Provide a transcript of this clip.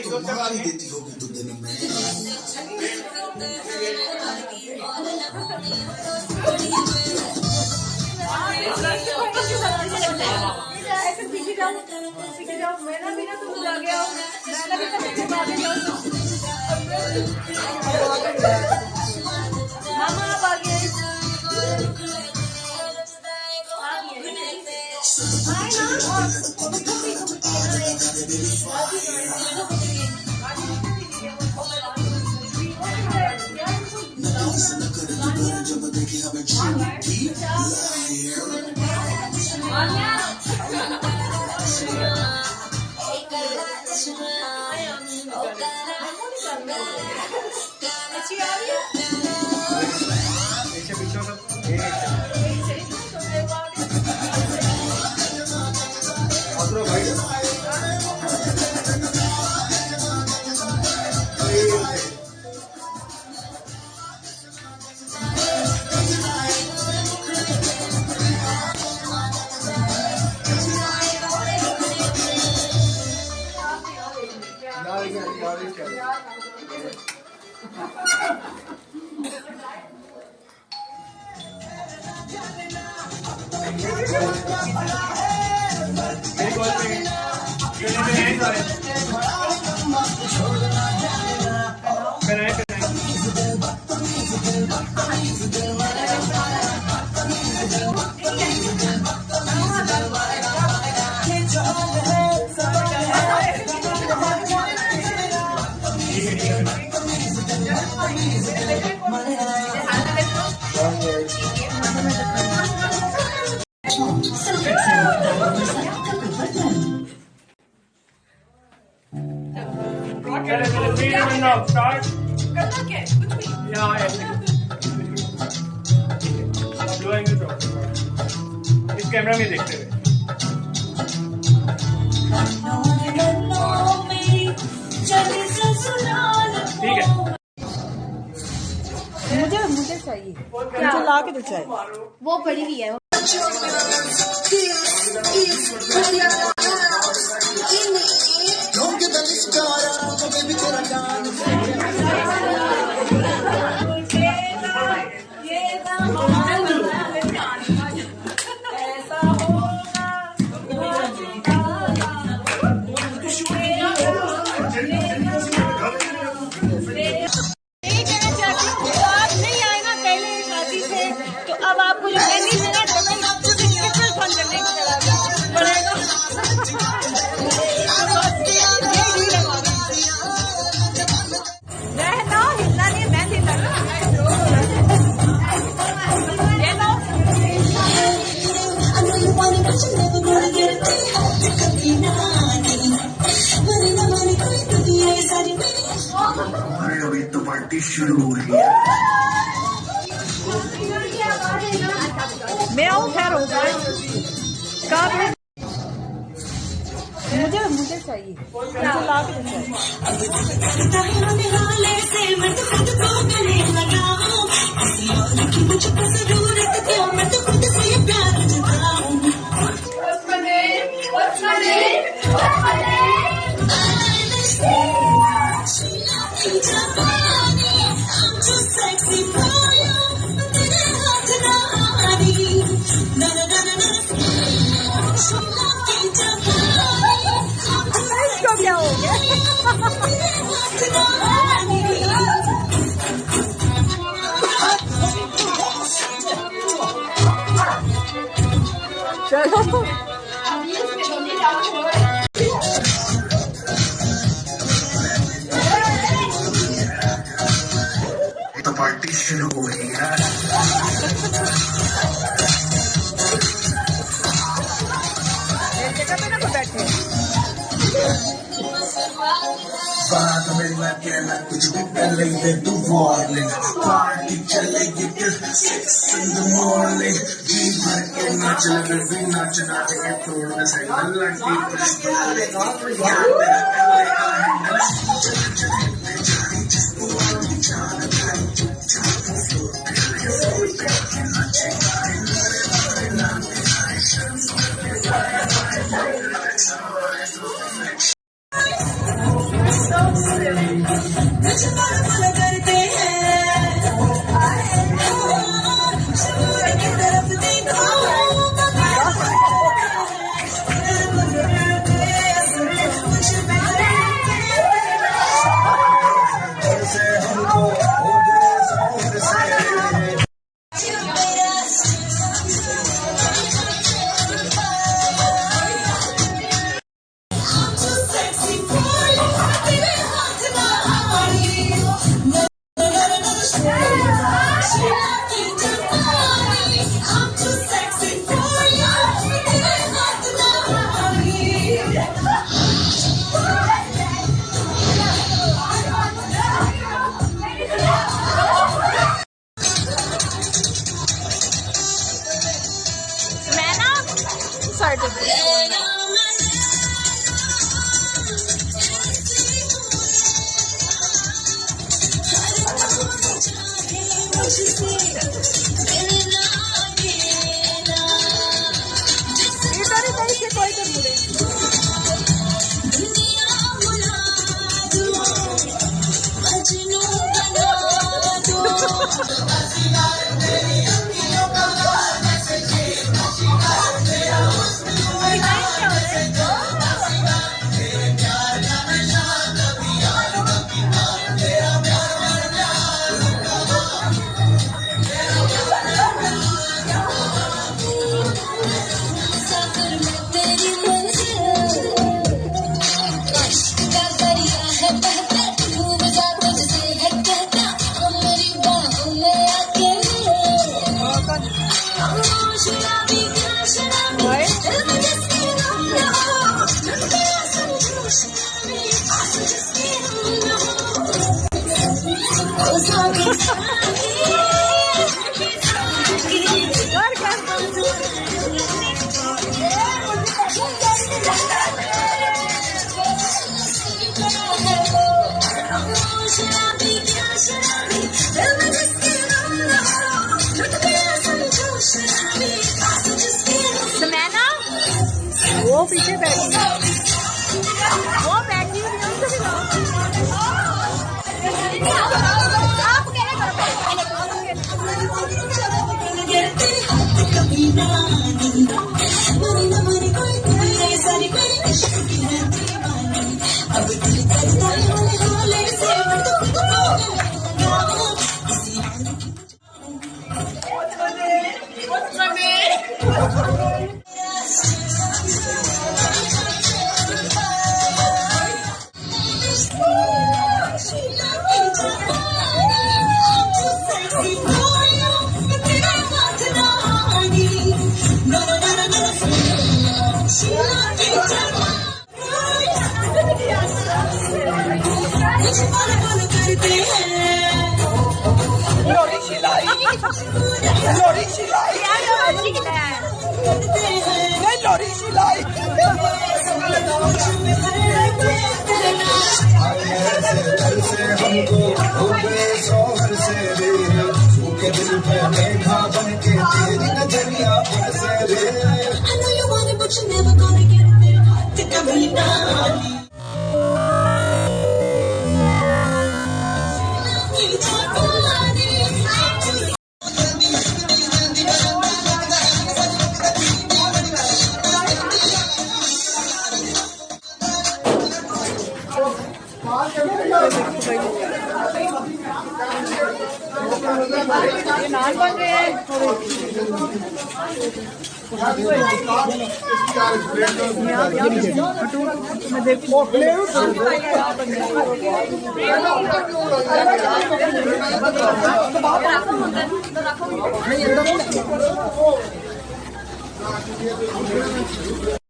तो मार ही देती होगी तो दिन में। इस कैमरा में देखते हुए ठीक है। मुझे चाहिए, मुझे ला के दो चाहिए, वो पड़ी हुई है। तो पार्टी शुरू हो रही है। मैं आऊँ खैर हो जाए, मुझे चाहिए, मुझे ला के दो इसको क्या हो गया? चलो तो पार्टी शुरू हो रही है। बात मेरी मैं कहना कुछ भी कर लेंगे तू वार्निंग पार्टी चलेगी till 6 in the morning जी भर के नाच लगे भी नाचना है तोड़ दे साइकिल लंटी पुश डाले यार तेरा कर लेगा हैंडल चल चल ले जानी जिसको आनी जान भाई चुपचाप फ्लोर पे नाचे गाए मेरे बारे नाचे गाए शर्म करके गाए वो पीछे बैठी है, वो बैठी हुई है, उसको नान बन रहे हैं। मैं